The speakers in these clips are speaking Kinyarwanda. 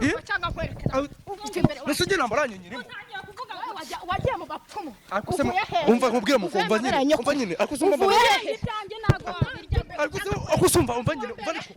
nkubwire nasugira nambaranye nyine wagiye mu bapfumu umva nkubwire mukumva nyine akusumva ibyanjye nago akusumva umva nyine umva ariko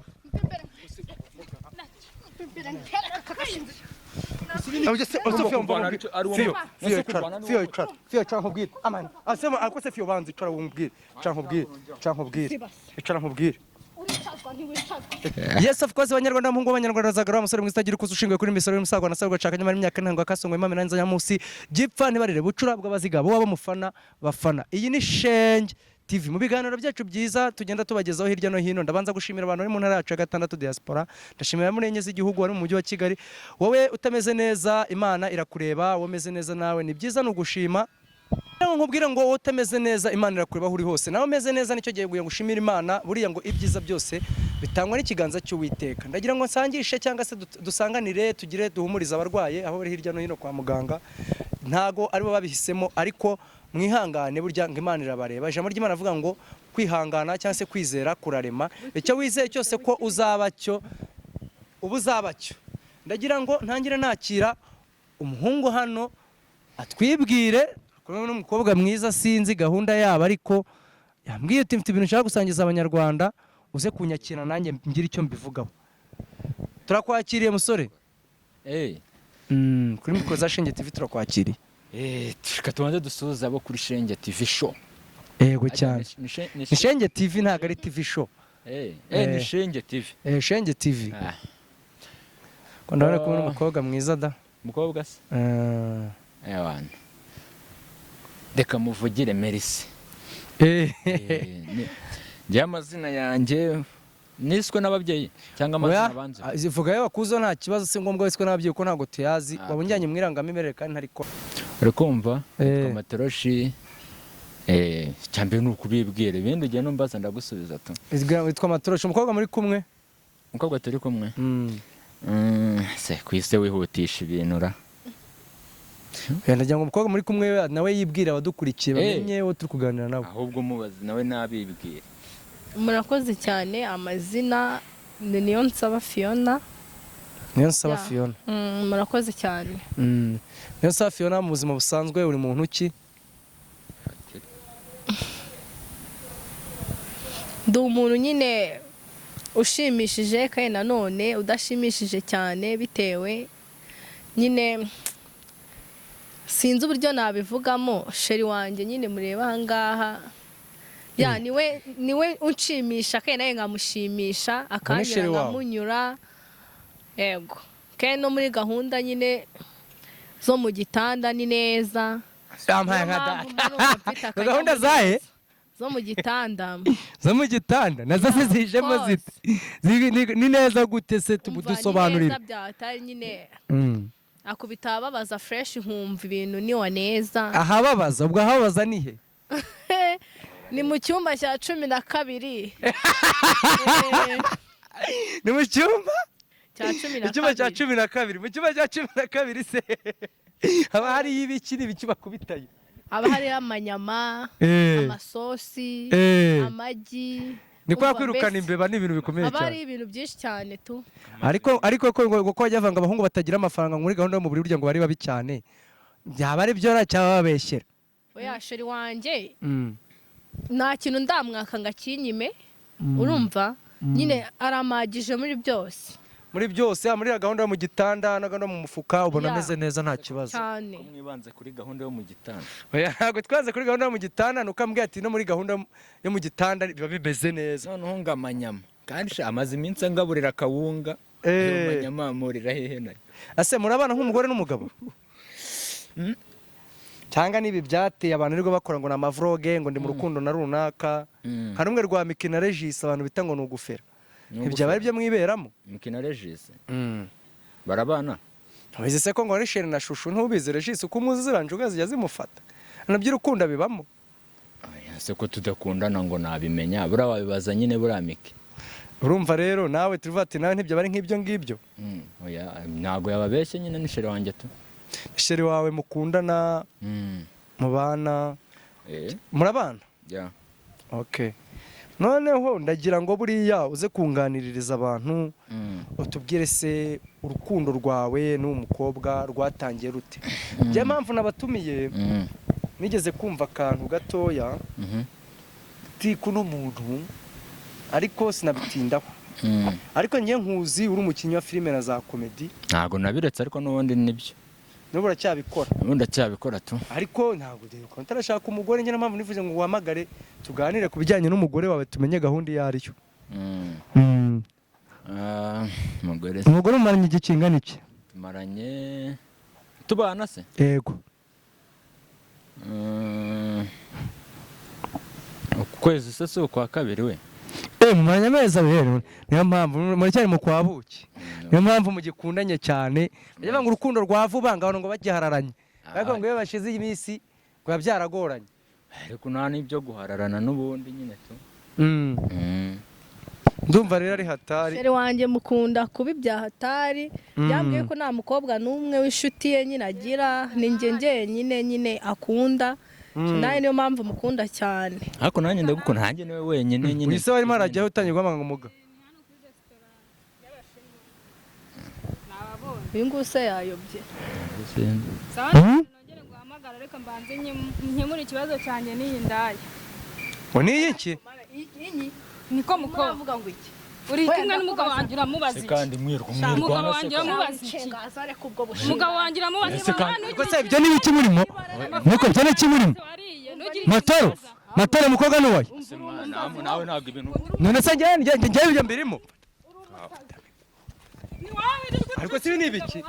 Yes, of course, abanyarwanda mungu abanyarwanda zagara umusore mwiza agira kuzo ushingiye kuri misoro y'umusago nasabwa caka nyuma y'imyaka ntango akasongwe imame nanza nyamusi gipfa ntibarire bucura bw'abazigabo waba mufana bafana. Iyi ni Shenge TV mu biganiro byacu byiza tugenda tubagezaho hirya no hino. Ndabanza gushimira abantu bari mu ntara yacu ya gatandatu diaspora. Ndashimira munenye z'igihugu wari mu mujyi wa Kigali. Wowe utameze neza Imana irakureba, wowe umeze neza nawe ni byiza no gushima. Nkubwira ngo wowe utameze neza Imana irakureba aho uri hose. Nawe umeze neza nicyo gihe gushimira Imana buriya ngo ibyiza byose bitangwa n'ikiganza cy'Uwiteka. Ndagira ngo nsangishe cyangwa se dusanganire tugire duhumuriza abarwaye aho bari hirya no hino kwa muganga. Ntago aribo babihisemo ariko mwihangane burya ngo Imana irabareba. Ijambo ry'Imana avuga ngo kwihangana cyangwa se kwizera kurarema. Icyo wizeye cyose ko uzabacyo ubuzabacyo. Ndagira ngo ntangire nakira umuhungu hano atwibwire n'umukobwa mwiza sinzi gahunda yabo ariko yambwiye uti mfite ibintu nshaka gusangiza abanyarwanda uze kunyakira nanjye ngira icyo mbivugaho. Turakwakiriye musore. Kuri mikoro za Shenge TV turakwakiriye. Reka tubanze dusuhuza abo kuri Shenge TV show. Yego cyane. Ni Shenge TV ntabwo ari TV show. Ni Shenge TV. Shenge TV. Ko ndabona ko umukobwa mwiza da. Umukobwa se? Wana. Deka muvugire Merisi. Njye amazina yanjye niswe n'ababyeyi cyangwa amazina banze. Zivuga yo bakuzo nta kibazo se ngombwa wiswe n'ababyeyi ko ntago tuyazi. Wabunjyanye mwirangamimerere kandi ntariko. Uri kumva? Amatoroshi cyambe n'ukubibwira ibindi ugiye no mbaza ndagusubiza tu. Witwa Amatoroshi umukobwa muri kumwe? Umukobwa turi kumwe. Se kwise wihutisha ibintu ra. Ndagira ngo umukobwa muri kumwe nawe yibwira abadukurikiye bamenye wo turi kuganira nabo. Ahubwo mubaze nawe nabibwira. Murakoze cyane amazina ni Niyonsaba Fiona. Niyonsaba Fiona. Murakoze cyane. Niyonsaba Fiona mu buzima busanzwe uri muntu ki? Ndi umuntu nyine ushimishije kandi nanone udashimishije cyane bitewe nyine sinzi uburyo nabivugamo. Sheri wanjye nyine mureba aha ngaha niwe unshimisha kandi nawe nkamushimisha akanyura nkamunyura. Yego kandi no muri gahunda nyine zo mu gitanda ni neza. Gahunda zahe zo mu gitanda nazo zizijemo zite ni neza gute se dusobanurira byatari nyine akubita ababaza fresh nkumva ibintu ni wa neza. Ahababaza ubwo ahababaza ni he? Ni mu cyumba cya 12. Ni mu cyumba cya 12. Icyumba cya 12. Mu cyumba cya 12 se haba hari ibiki n'ibiki bakubitaye? Haba hari amanyama, amasosi, amagi. Ni kwa kwirukana imbeba n'ibintu bikomeye cyane. Haba hari ibintu byinshi cyane tu. Ariko ko bajyavanga abahungu batagira amafaranga muri gahunda yo mu buryo ngo bari babi cyane. Byaba ari byo cyaba babeshyera. Oya Sheri wanjye. Nta kintu ndamwaka ngakinyime. Urumva? Nyine aramagije muri byose. Muri byose muri gahunda yo mu gitanda na gahunda mu mufuka ubona ameze neza nta kibazo. Cyane. Mwibanze kuri gahunda yo mu gitanda. Oya ntabwo twaze kuri gahunda yo mu gitanda nukambwiye ati no muri gahunda yo mu gitanda biba bimeze neza. Noneho ngamanyama kandi amaze iminsi angaburira kawunga. Amanyama amurira hehe nayo. Ase murabana nk'umugore n'umugabo? Cyangwa nibi byateye abantu rero bakora ngo na mavloge ngo ndi mu rukundo na runaka. Hari umwe rwa Miki na Regis abantu bita ngo nugufera. Ibyo bari byo mwiberamo? Miki na Regis. Barabana. Wize se ko ngo Sheri na Shushu ntubize Regis uko muziranje zijya zimufata. Nabyo urukunda bibamo. Se ko tudakundana ngo nabimenya bura wabibaza nyine bura Miki. Urumva rero nawe tuvuga ati nawe ntibyo bari nk'ibyo ngibyo. Oya ntago yababeshye nyine ni Sheri wanjye tu. Sheri wawe mukundana mubana murabana? Yeah. Okay. noneho ndagira ngo buriya uze kunganiririza abantu utubwire se urukundo rwawe n'uwo mukobwa rwatangiye rute. Njye mpamvu nabatumiye nigeze kumva akantu gatoya tiku n'umuntu ariko sinabitindaho. Ariko njye nkuzi uri umukinnyi wa filime na za comedy. Ntago nabiretse ariko n'ubundi nibyo. N'ubu uracyabikora. Ubundi acyabikora tu. Ariko ntabwo rero ntarashaka umugore njye mpamvu nivuze ngo uhamagare tuganire ku bijyanye n'umugore wawe tumenye gahunda iyo ari yo. Umugore umaranye igihe kingana iki? Tumaranye tubana se? Yego. Ukwezi se si ukwa kabiri we? Mumaranye amezi abiri niyo mpamvu muracyari mu kwa buki. Niyo mpamvu mugikundanye cyane. Ndavuga ngo urukundo rwa vuba ngabano ngo bagihararanye. Ariko ngo iyo bashize iminsi ngo byaragoranye. Ariko nta n'ibyo guhararana n'ubundi nyine tu. Ndumva rero ari hatari. Seri wanjye mukunda kubi bya hatari. Yambwiye ko nta mukobwa n'umwe w'inshuti ye nyine agira, ni njye nyine akunda. Nawe niyo mpamvu mukunda cyane. Ariko nanjye ndagukunda, nanjye niwe wenyine nyine. Wise barimo arajyaho utanyirwa amanga umuga. Uyu nguse yayobye. Sawa nongere guhamagara reka mbanze nkemura ikibazo cyanjye n'iyi ndaya. Ngo ni iki? Niko muvuga ngo iki? Uri kimwe n'umugabo wanjye uramubaza iki? Kandi mwirwa Umugabo wanjye uramubaza iki? Umugabo wanjye uramubaza iki? Ko se ibyo ni biki murimo? Nuko byo ni iki murimo? Matoro mukobwa nuwaye? Nawe ntabwo ibintu. None se njye mbirimo. Ariko si ibiki?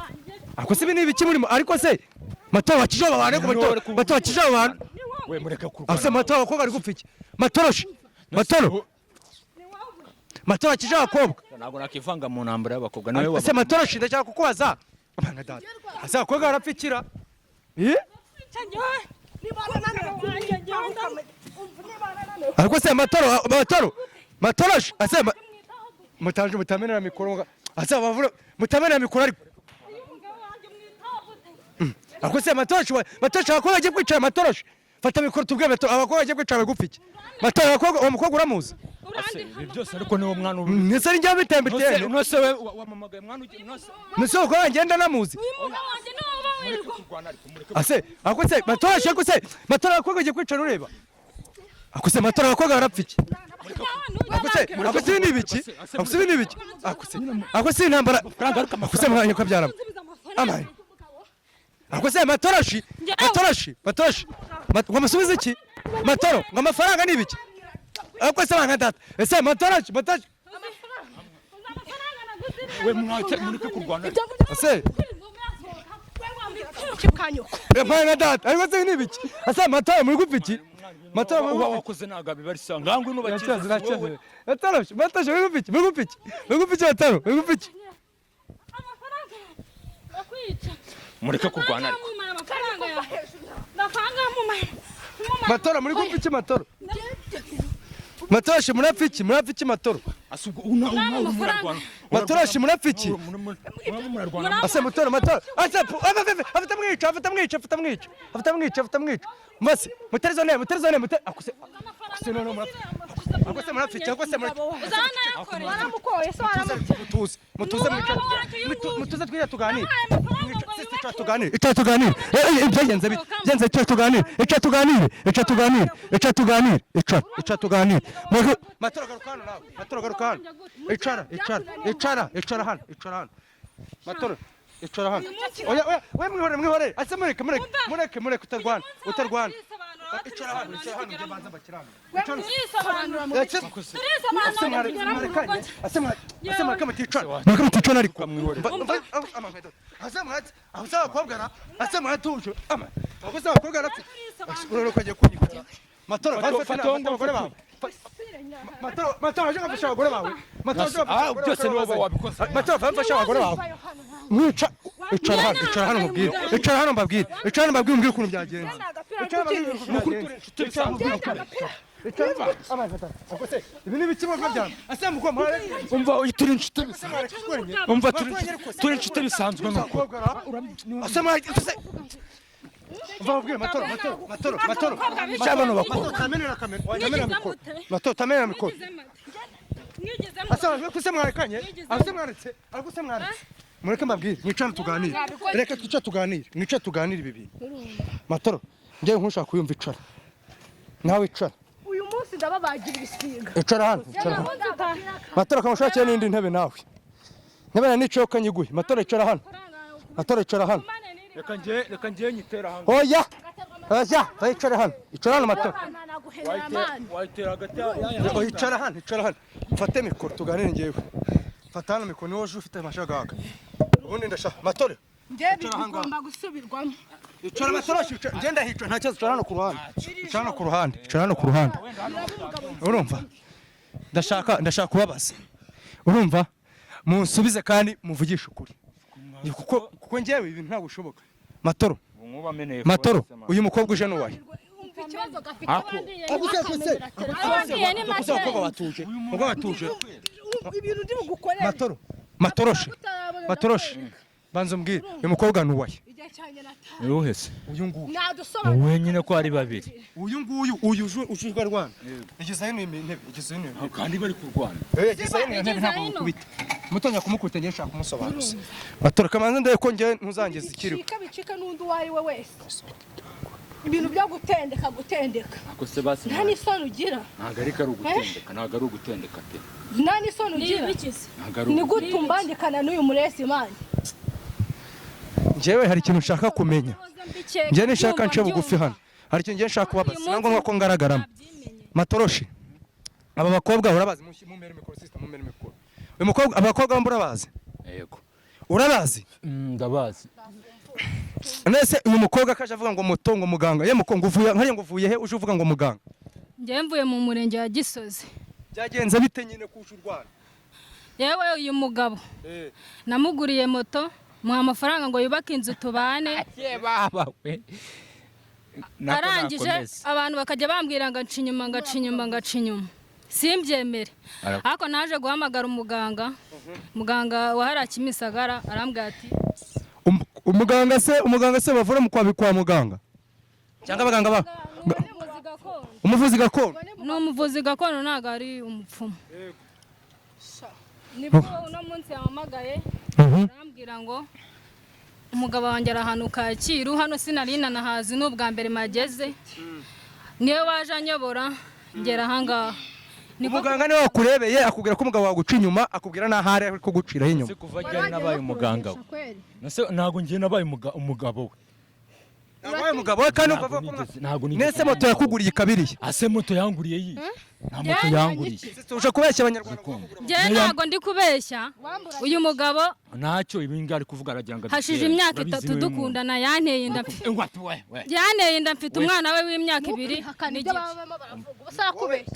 Ako si ibiki murimo? Ariko se Matoro wakije abantu ko Matoro wakije abantu. We mureka kurwana. Ase Matoro akobwa ari gupfa iki? Matoroshi. Matoro wakije abakobwa. Ntabwo nakivanga mu ntambara y'abakobwa nawe ase Matoroshi ndashaka kukubaza. Abana data. Ase akobwa arapfikira. Ariko se Matoroshi ase mutanje mutamenera mikoro ase bavura mutamenera mikoro ariko ariko se Matoroshi akobwa agiye kwicara Matoroshi fata mikoro tubwe abakobwa agiye kwicara bagupfiki Matoro akobwa uwo mukobwa uramuzi byose ariko niwo mwana ubu nese njya bitembe tene nose we wamamagaye mwana ugiye nose uko ngenda namuzi ase ariko se Matoroshi ariko se Matoro akobwa agiye kwicara ureba ariko se Matoro akobwa arapfiki ako se nibiki ako se intambara ako se mwanya ko byarama amaye ako se Matoroshi wamusubiza iki Matoro ngo amafaranga nibiki ako se banga data ese Matoroshi we mwate mureke kurwana ase banga data ariko se nibiki ase Matoro muri gupfiki Matoro wakoze nagabe bari sanga ngo nubakiza Matoroshi muri gupfiki Matoro muri gupfiki mureke kurwana ariko Matoro muri gupfiki Matoroshi murapfiki Matoro Matoroshi murapfiki ase Matoro ase afata mwica mbase muterizone akuse none murapfiki akuse mutuze twira tuganire ibyagenze tuganire Matoro garukano nawe Matoro garukano icara hano Matoro icara hano oya we mwihore ase mureke utarwana icara hano njye banza bakirana ase mureke muticana ariko ase abakobwa ase muratuje ase abakobwa arapfi uraroko agiye kunyikora Matoro fata abagore bawe Matoro aje gufasha abagore bawe byose ni wowe wabikoze Matoro fata abagore bawe mwica icara hano mbabwire mbwire ukuntu byagenze ibi ni biki mwa byana ase muko mpare umva turi inshuti umva turi inshuti bisanzwe nuko ase Mvabwire matoro cyabano bakuru kamenera mikoro matoro tamena mikoro asa kuse mwarekanye ase mwaretse aguse mwaretse mureke mbabwire mwicana tuganire reka twica tuganire ibi bintu matoro ngiye nkushaka kuyumva icara nawe icara uyu munsi ndababagira ibisiga icara hano matoro kamushakira n'indi ntebe nawe ntebe nicoka nyiguye matoro icara hano reka ngiye nyitera hano oya icara hano matoro wayitera hagati ya icara hano mfate mikoro tuganire ngewe fata hano mikoro niwe ufite amashagaga ubundi ndashaka matoro ngiye bigomba gusubirwamo icara matoro ngenda hicara nta kibazo icara hano ku ruhande urumva ndashaka kubabaza urumva munsubize kandi muvugishe ukuri kuko ngewe ibintu ntabwo bishoboka matoro uyu mukobwa uje n'uwaye ibintu ndi bugukorere matoroshi banza umbwire uyu mukobwa n'uwaye uyu se uyu nguyu wowe nyine ko ari babiri uyu uje rwana igeze hino intebe kandi bari kurwana igeze hino intebe ntabwo mukubita mutonya kumukubita ngiye nshaka kumusobanuza matoro kamanza ndaye ko ngiye ntuzangeze ikiriho bicika n'undi uwo ari we wese ibintu byo gutendeka ako se basi nta n'isoni ugira ntabwo ari ugutendeka pe nta n'isoni ugira ni gute umbandikana n'uyu muresi mani njyewe hari ikintu nshaka kumenya njyewe nishaka nce bugufi hano hari ikintu ngiye nshaka kubabaza ntabwo ngombwa ko ngaragaramo matoroshi aba bakobwa urabazi mumere mikoro system mumere mikoro uyu mukobwa abakobwa urabazi yego urabazi ndabazi nese uyu mukobwa kaje avuga ngo moto ngo muganga ye muko nguvuye he uje uvuga ngo muganga njye mvuye mu murenge wa Gisozi byagenze bite nyine kusha urwana yewe uyu mugabo namuguriye moto mu amafaranga ngo yubake inzu tubane arangije abantu bakajya bambwira ngo ngaca inyuma simbyemere ariko naje guhamagara umuganga wahara Kimisagara arambwira ati umuganga se bavura mu kwa muganga cyangwa abaganga ba umuvuzi gakondo ni umuvuzi gakondo ntabwo ari umupfumu nibwo uno munsi yahamagaye arambwira ngo umugabo wanjye arahantu Kacyiru hano sinari nanahazi n'ubwa mbere mageze niwe waje anyobora ngera ahangaha umuganga niwe wakurebeye akubwira ko umugabo waguca inyuma akubwira n'ahari ari kuguciraho inyuma kuva ajyanye nabaye umuganga we ntabwo ngiye nabaye umugabo we nabaye umugabo we kandi uvuga ko nese moto yakuguriye ikabiriye ase moto yanguriye yi nta moto yanguriye uje kubeshya abanyarwanda njye ntabwo ndi kubeshya uyu mugabo ntacyo ibingi ari kuvuga aragira ngo hashije imyaka 3 dukundana yanteye inda mfite umwana we w'imyaka 2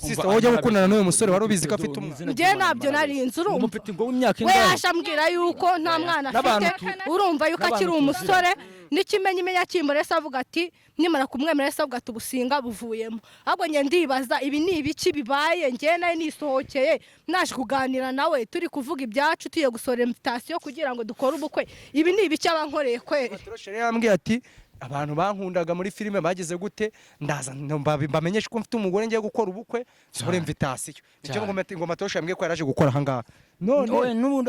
sister wowe gukundana n'uyu musore wari ubizi ko afite umwana njye ntabyo nari inzu urumva umufite ngo w'imyaka we yashambwira yuko nta mwana afite urumva yuko akiri umusore n'ikimenyimenya cy'imborese avuga ati nimara kumwemera se avuga ati ubusinga buvuyemo ahubwo njye ndibaza ibi ni ibiki bibaye njye nayo nisohokeye naje kuganira nawe turi kuvuga ibyacu tuye gusora invitation kugira ngo dukore ubukwe ibi ni ibiki abankoreye kwere Matoroshi yambwiye ati abantu bankundaga muri filime bageze gute ndaza mbamenyesha ko mfite umugore ngiye gukora ubukwe sore invitation icyo ngo Matoroshi yambwiye ko yaraje gukora ahangaha none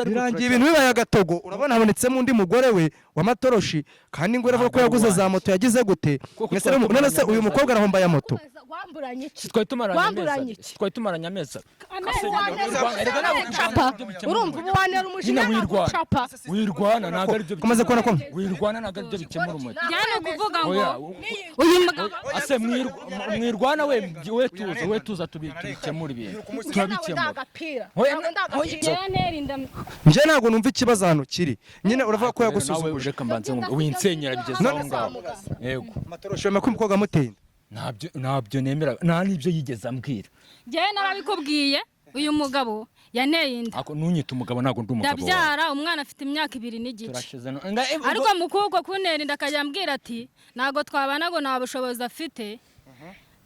birangiye ibintu bibaye agatogo urabona habonetsemo undi mugore we wa Matoroshi kandi ngo uravuga ko yaguze za moto yagize gute none se uyu mukobwa arahomba ya moto wamburanye iki twari tumaranye amezi urumva ubu wanera umujinya wirwana wirwana ntabwo ari byo kumaze kubona ko wirwana ntabwo ari byo bikemura umuti cyane kuvuga ngo uyu mugabo ase mwirwana we tuza tubikemura ibintu turabikemura nje ntabwo numva ikibazo hano kiri nyine uravuga ko yagusuzuguje reka mbanze ngo winsenyera bigeze aho ngaho yego Matoroshi ko umukobwa amuteye ntabyo nemera nta n'ibyo yigeze ambwira njyewe narabikubwiye uyu mugabo yanteye inda nunyita umugabo ntabwo ndi umugabo ndabyara umwana afite imyaka 2 n'igice ariko mu kuboko kuntera inda akajya ambwira ati ntabwo twabana ngo nta bushobozi afite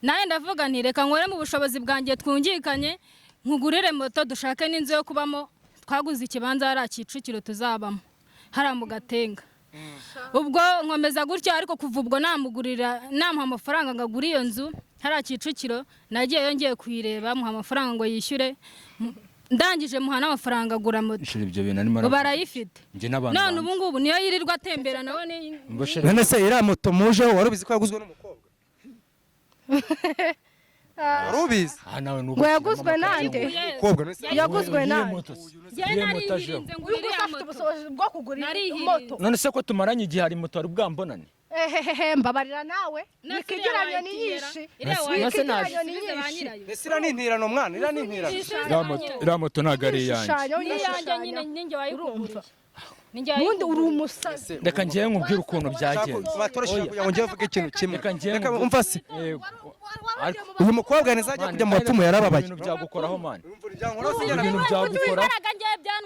nawe ndavuga nti reka nkore mu bushobozi bwanjye twungikanye nkugurire moto dushake n'inzu yo kubamo twaguze ikibanza hari Kicukiro tuzabamo hari mu Gatenga ubwo nkomeza gutya ariko kuva ubwo namuha amafaranga ngo agure iyo nzu hari Kicukiro nagiye yongeye kuyireba muha amafaranga ngo yishyure ndangije muha n'amafaranga agura moto ibyo bintu arimo barayifite none ubu ngubu niyo yirirwa atembera nawe none se iriya moto muje wari ubizi ko yaguzwe n'umukobwa wari ubizi ngo yaguzwe nande yaguzwe nande bwo kugura moto none se ko tumaranye igihe hari moto ari bwambonane mbabarira nawe nikigiranye ni nyinshi ese ira nintirano mwana ira nintirano iriya moto ntabwo ari iyanjye ninjye wayikuguriye ubundi uri umusazi reka ngiye nkubwire ukuntu byagenze batoroshye kugira ngo ngiye vuga ikintu kimwe reka umva se uyu mukobwa ntizajya kujya mu bapfumu yarababaye ibintu byagukoraho mani ibintu byagukora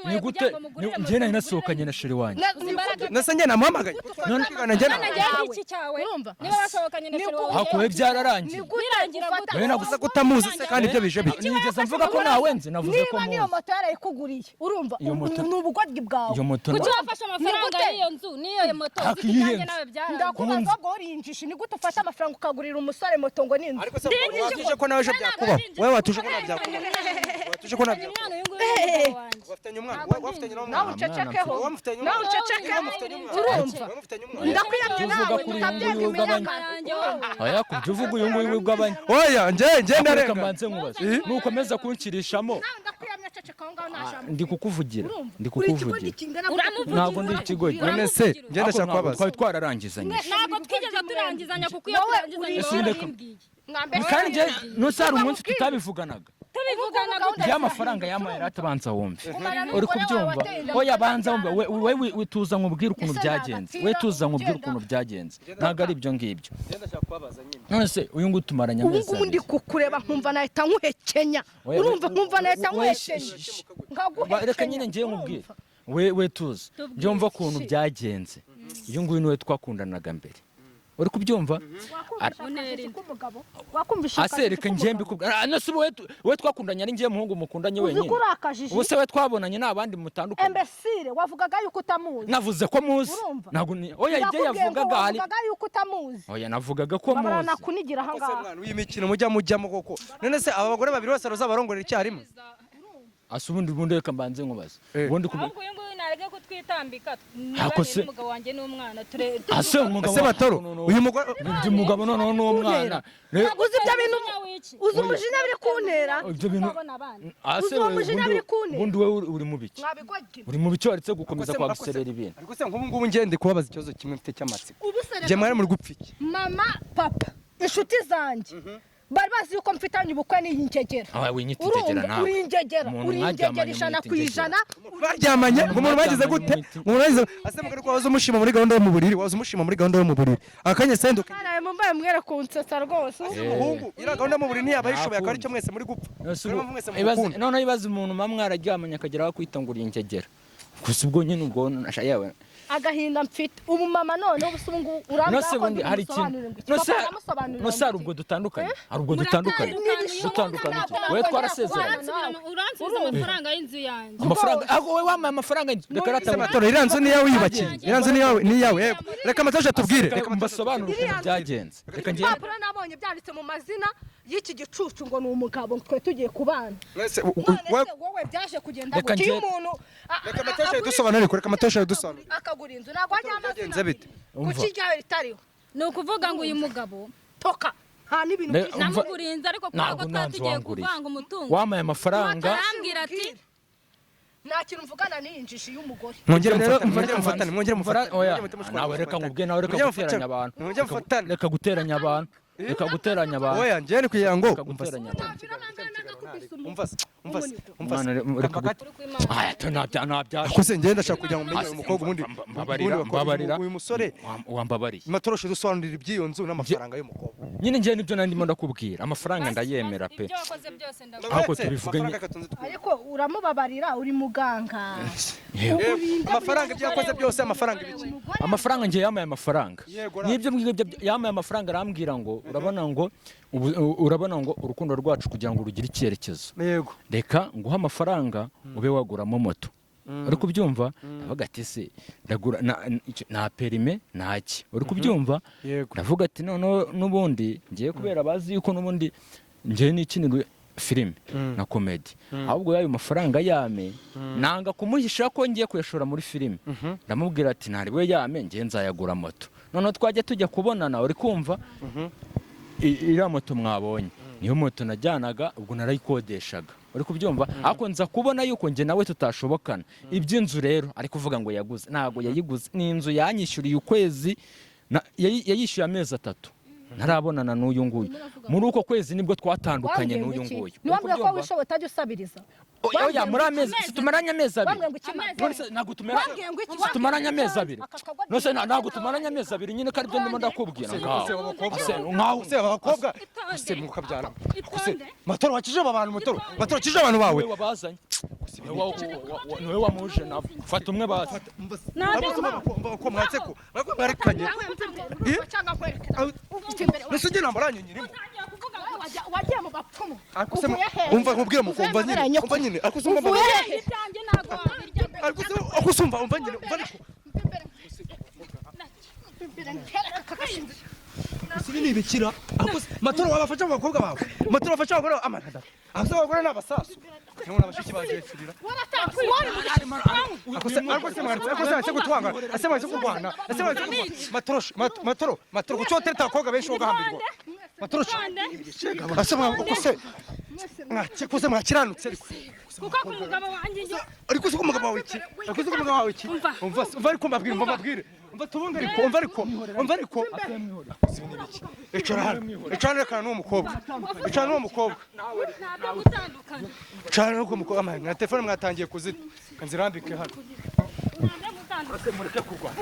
ni gute njye nari nasohokanye na sheri wanjye nase njye namuhamagaye none njye niba wasohokanye na sheri wawe hakuwe byararangiye wena gusa kutamuzi se kandi ibyo bije bite nigeze mvuga ko nawenze navuze ko niba niyo moto yarayikuguriye urumva ni ubugoryi bwawe kuki wafashe amafaranga y'iyo nzu n'iyo moto zikitange nawe byararangiye ndakubaza ngo urinjishe ni gute ufashe amafaranga ukagurira umusore moto ngo n'inzu ariko se watuje ko nawe ejo byakubaho wowe watuje ko nawe byakubaho watuje ko nawe byakubaho wafitanye umwana wafitanye nawe ucecekeho nawe ucecekeho urumva ndakwiyamye nawe utabyemye imyaka oya kubyo uvuga uyu nguyu wigabanya oya njye ndarenga mbanze nkubaze nukomeza kunshirishamo ndi kukuvugira ntabwo ndi ikigo none se njye ndashaka kubabaza twari twararangizanye ntabwo twigeze turangizanya kuko iyo turangizanya kandi njye nusari umunsi tutabivuganaga y'amafaranga y'amayera atabanza wumve uri kubyumva oya banza wumve we wituza nkubwire ukuntu byagenze we tuza nkubwire ukuntu byagenze ntabwo ari ibyo ngibyo none se uyu nguyu tumaranye amezi ubu ndi kukureba nkumva nahita nkuhekenya urumva nkumva nahita nkuhekenya reka nyine ngiye nkubwire we tuza byumva ukuntu byagenze uyu nguyu niwe twakundanaga mbere uri kubyumva asereka ngiye mbikubwira nose we twakundanye ari ngiye muhungu mukundanye wenyine ubu se we twabonanye n'abandi mutandukanye imbesire wavugaga yuko utamuzi navuze ko muzi ntabwo oya ibyo yavugaga hari yuko utamuzi oya navugaga ko muzi baranakunigira aha ngaha uyu mikino mujyamo koko none se aba bagore babiri bose bazabarongorera icyarimwe asa ubundi reka mbanze nkubaze ubundi uyu nguyu nareke kutwitambika nibanire umugabo wanjye n'umwana ase umugabo batoro uyu mugore umugabo noneho n'umwana uzi ibyo bintu uzi umujinya biri kuntera ibyo bintu ase ubundi we uri mu biki uri mu biki waretse gukomeza kwaguserera ibintu ariko se nk'ubu ngubu ngende kubabaza ikibazo kimwe mfite cy'amatsiko njye mwari muri gupfa iki mama papa inshuti zanjye bari bazi yuko mfitanye ubukwe n'ingegera uri ingegera ijana ku ijana baryamanye ngo umuntu bagize gute umuntu bagize asemuka ko waza umushima muri gahunda yo mu buriri waza umushima muri gahunda yo mu buriri akanya senduka karaye mumbaye mwere kunsetsa rwose umuhungu ira gahunda mu buriri ntiyaba yishoboye akari cyo mwese muri gupfa none ibaze umuntu mwararyamanye akagera kwita ngo uri ingegera gusa ubwo nyine ubwo nashayawe agahinda mfite ubu mama none ubu ngubu urambara ko ndi nose hari ubwo dutandukanye we twarasezeranye uransubiza amafaranga y'inzu yanjye amafaranga we wamaye amafaranga y'inzu reka ratabatora iriya nzu niyawe wiyubakiye iriya nzu niyawe yego reka amataje tubwire reka mbasobanure ukuntu byagenze reka ngiye impapuro nabonye byanditse mu mazina y'iki gicucu ngo ni umugabo twe tugiye kubana wowe byaje kugenda gutya iyo umuntu reka amataje dusobanure reka amataje dusobanure akagura inzu ntabwo ajya amazina kuki ryawe ritariho ni ukuvuga ngo uyu mugabo toka nta n'ibintu byinshi namuguriye inzu ariko kubera ko twari tugiye kuvanga umutungo wamaye amafaranga arambwira ati nta kintu mvugana n'iyinjishi y'umugore mwongere mufatane nawe reka nkubwiye nawe reka guteranya abantu reka guteranya abantu oya njye kugira ngo akose njye ndashaka kugira ngo umenye umukobwa ubundi mbabarira uyu musore wambabariye matoroshe dusobanurira iby'iyo nzu n'amafaranga y'umukobwa nyine njye nibyo ndimo ndakubwira amafaranga ndayemera pe ahubwo tubivuganye ariko uramubabarira uri muganga amafaranga ibyo yakoze byose amafaranga ibiki amafaranga njye yamaye amafaranga nibyo yamaye amafaranga arambwira ngo urabona ngo urukundo rwacu kugira ngo rugire icyerekezo yego reka nguha amafaranga ube waguramo moto uri kubyumva ndavuga ati se ndagura na perime ntaki uri kubyumva ndavuga ati none n'ubundi ngiye kubera bazi yuko n'ubundi ngiye n'ikinirwe filime na komedi ahubwo y'ayo mafaranga yame nanga kumuhisha ko ngiye kuyashora muri filime ndamubwira ati ntari we yame ngiye nzayagura moto none twajya tujya kubonana uri kumva iriya moto mwabonye niyo moto najyanaga ubwo narayikodeshaga uri kubyumva ariko nza kubona yuko njye nawe tutashobokana iby'inzu rero ari kuvuga ngo yaguze ntago yayiguze ni inzu yanyishyuriye ukwezi yayishyuye amezi 3 ntarabonana n'uyu nguyu muri uko kwezi nibwo twatandukanye n'uyu nguyu niwambwiye ko wishoboye utajya usabiriza oya muri amezi tumaranye amezi 2 ntabwo tumaranye amezi 2 nose ntabwo tumaranye amezi 2 nyine kandi byo ndimo ndakubwira nkaho se abakobwa se mukabyara se matoro wakije abantu matoro wakije abantu bawe wabazanye niwe wamuje nabo fata umwe basa ko mwatseko barekanye nese njye nambaranye nyirimo wagiye mu bapfumu umva nkubwira mukumva nyine umva nyine akusumva akusumva umva nyine umva ariko sibi nibikira matoro wabafasha abakobwa bawe matoro wafasha abagore amanada aso abagore n'abasasu none abashiki bazefirira akose gutwanga asemaje kurwana asemaje matoro gucotereta abakobwa benshi bagahambirwa matoro asema ukose kuze mwakiranutse kuko ku mugabo wanjye ariko se ku mugabo wawe iki ariko se ku mugabo wawe iki umva ariko mbabwire umva tubunga ariko umva ariko ecana rekana n'uwo mukobwa ecana n'uwo mukobwa ntabwo gutandukana ecana n'uwo mukobwa na telefone mwatangiye kuzita kanzirambike hano mureke kurwana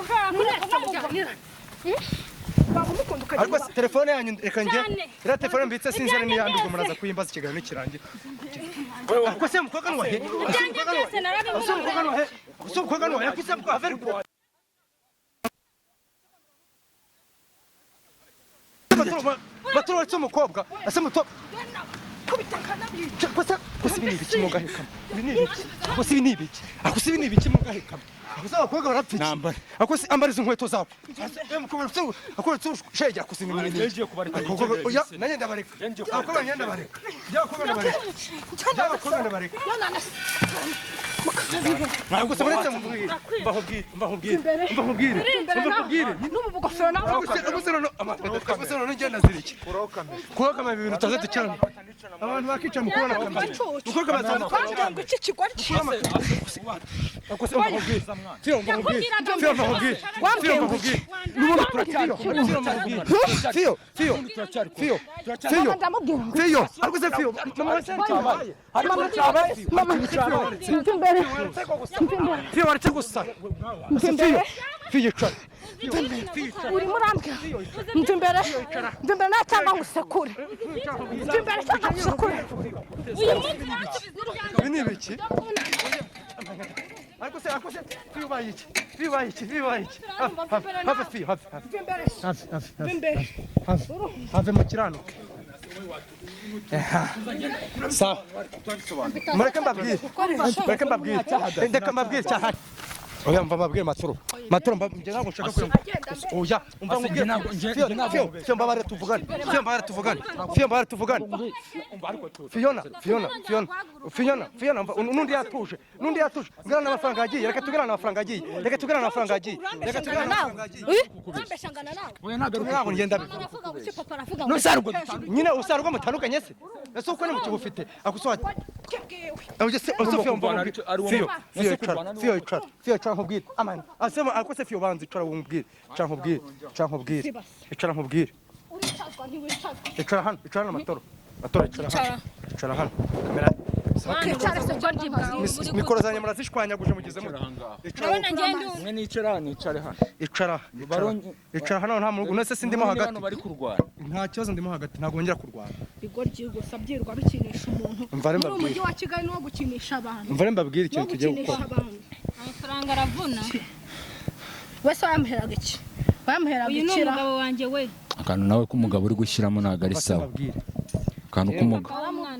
ariko telefone yanyu reka njye iriya telefone mbitse sinzira n'iyandurwa muraza kuyimbaza ikiganiro nikirangira ariko se mukobwa nwahe mukobwa nwahe yakuse mukobwa ariko batoro watse umukobwa ase muto gusa ibi ni ibiki mugahekamo gusa ibi ni ibiki gusa ibi ni ibiki mugahekamo gusa abakobwa barapfiki gusa ambariza inkweto zawe akuretse ushegera gusa ibi ni ibiki nanjye ndabareka abakobwa nanjye ndabareka by'abakobwa ndabareka ntabwo se uretse mbahubwire n'ubu bugofero nawe gusa none ngenda ziriki kurokama ibintu utaze cyane abantu bakica mu kubona kamera mukobwa batanze ngo iki kigori akose mbahubwire n'ubundi turacyari Fiyo ariko se Fiyo Fiyo waretse gusa Fiyo icara urimo urambwira mva imbere nta cyangwa ngo usekure mva imbere cyangwa ngo usekure ibi ni ibiki ariko se Fiyo bayiki have Fiyo have mu kiranuke sawa mureke mbabwire cyahari oya mva mbabwire matoro njye ntabwo nshaka kuyo oya umva nkubwire Fiyo mbabare tuvugane Fiona nundi yatuje ngana amafaranga yagiye reka tugirana amafaranga yagiye oya nagaruka ntabwo ngenda bivuga nyine usarwa mutandukanye se ese uko ni mu kigo ufite akuswati Fiyo icara nkubwire amani asema akose Fiyo banza icara nkubwire icara hano na matoro icara hano kamera mikoro zanjye murazishwanyaguje mugezemo mwe nicare hano icara hano nta muntu unese sindimo hagati bari kurwana nta kibazo ndimo hagati ntabwo ngera kurwana bigoryi gusa byirwa bikinisha umuntu muri umujyi wa Kigali no gukinisha abantu mvare mbabwire ikintu tugiye gukora amafaranga aravuna wese wamuheraga iki uyu ni umugabo wanjye we akantu nawe k'umugabo uri gushyiramo ntabwo ari sawa akantu k'umuga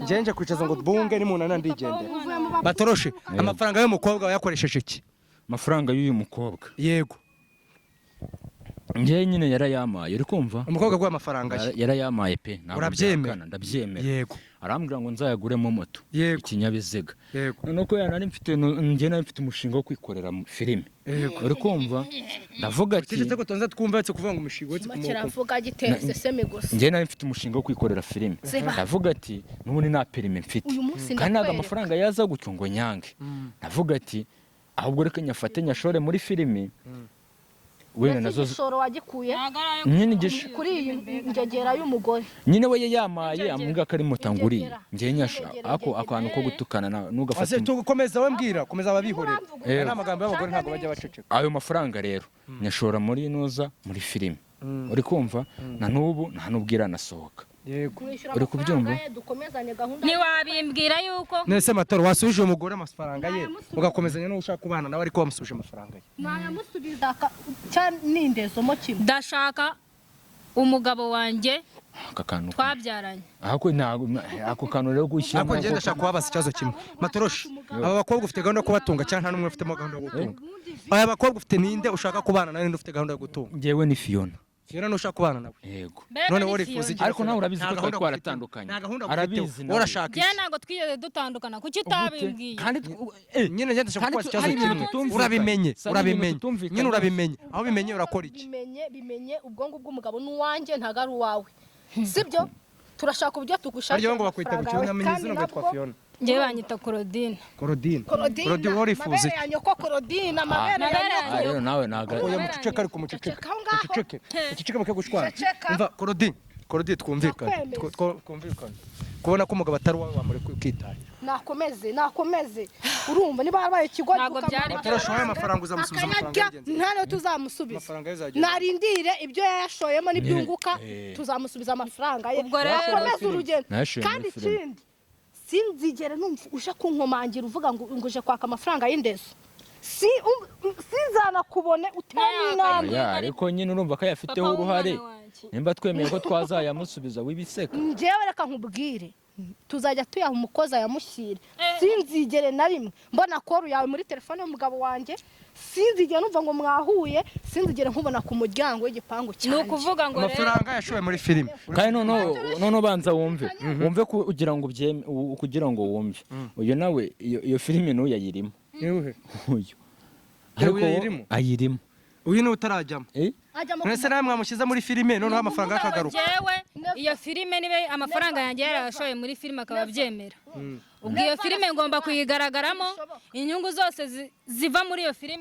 nje kwicaza ngo bunge ni muntu nandigendera batoroshe amafaranga y'umukobwa wayakoresheje iki amafaranga y'uyu mukobwa yego njye nyine yarayamaye uri kumva umukobwa gwa amafaranga yarayamaye pe urabyemera ndabyemera yego arambwira ngo nzayaguremo moto ikinyabiziga yego nuko nari mfite umushinga wo kwikorera filime uri kumva ndavuga ati tije ko tonza twumvatse kuvuga ngo umushinga wetse kiravuga giteze seme gusa njye nari mfite umushinga wo kwikorera filime ndavuga ati nubundi nta perime mfite kandi ntabwo amafaranga yaza gutyo ngo nyange ndavuga ati ahubwo reka nyafate nyashore muri filime wena nazo soro wagikuye nyine kuri iyi ngegera y'umugore nyine we yamaye ambwira ko ari motanguriye njye nyasha ako akantu ko gutukana nugafata ase tukomeza wembwira komeza ababihorera n'amagambo y'abagore ntabwo bajya baceceka ayo mafaranga rero nyashora muri inoza muri filime uri kumva na nubu nta nubwira nasohoka yego uri kubyumva ntiwabimbwira yuko nese matoro wasubije umugore amafaranga ye ugakomezanya no ushaka kubana nawe ariko wamusubije amafaranga ye nayamusubiza cyane nindezo mo kimwe ndashaka umugabo wanjye akakantu twabyaranye ako kantu rero gushyira ako ngenda shaka kubabaza ikibazo kimwe matoroshi aba bakobwa ufite gahunda yo kubatunga cyangwa nta numwe ufite gahunda yo gutunga aba bakobwa ufite ninde ushaka kubana nawe ninde ufite gahunda yo gutunga ngewe ni Fiona Fiona nushaka kubana nawe yego none wori fuzi ariko nawe urabizi ko twaratandukanye arabizi urashaka je ntago twigeze dutandukana kuki utabimbwiye kandi nyine ngenda shaka kubaza ikibazo kimwe urabimenye nyine urabimenye aho bimenye urakora iki bimenye ubwongo bw'umugabo n'uwanjye ntago ari uwawe sibyo turashaka uburyo tugushaka ariko ngo bakwita ku kibuga minyizi no kwitwa Fiona ngewe banyita Claudine wori fuzi ko Claudine amabere rero nawe naga oya muceceka ariko muceceke muke gushwana umva Claudine twumvikane kubona ko umugabo atari wawe wamure kwitahira nakomeze urumva niba harabaye ikigo turashoye amafaranga uzamusubiza amafaranga ntano tuzamusubiza narindire ibyo yayashoyemo n'ibyunguka tuzamusubiza amafaranga ye nakomeze urugendo kandi ikindi sinzigere numva uje kunkomangira uvuga ngo uje kwaka amafaranga y'indezo sinzanakubone utamwinamwe ariko nyine urumva ko yafiteho uruhare nimba twemeye ko twazayamusubiza wibiseka njyewe reka nkubwire tuzajya tuyaha umukozi ayamushyire sinzigere na rimwe mbona koru yawe muri telefone y'umugabo wanjye sinzigere numva ngo mwahuye sinzigere nkubona ku muryango w'igipangu cyane ni ukuvuga ngo amafaranga yashowe muri filime kandi none banza wumve kugira ngo wumve uyu nawe iyo filime n'uyayirimo uyu ariko ayirimo uyu ni utarajyamo mwese nawe mwamushyize muri filime noneho amafaranga akagaruka jewe iyo filime nibe amafaranga yanjye yarashoye muri filime akaba abyemera ubwo iyo filime ngomba kuyigaragaramo inyungu zose ziva muri iyo filime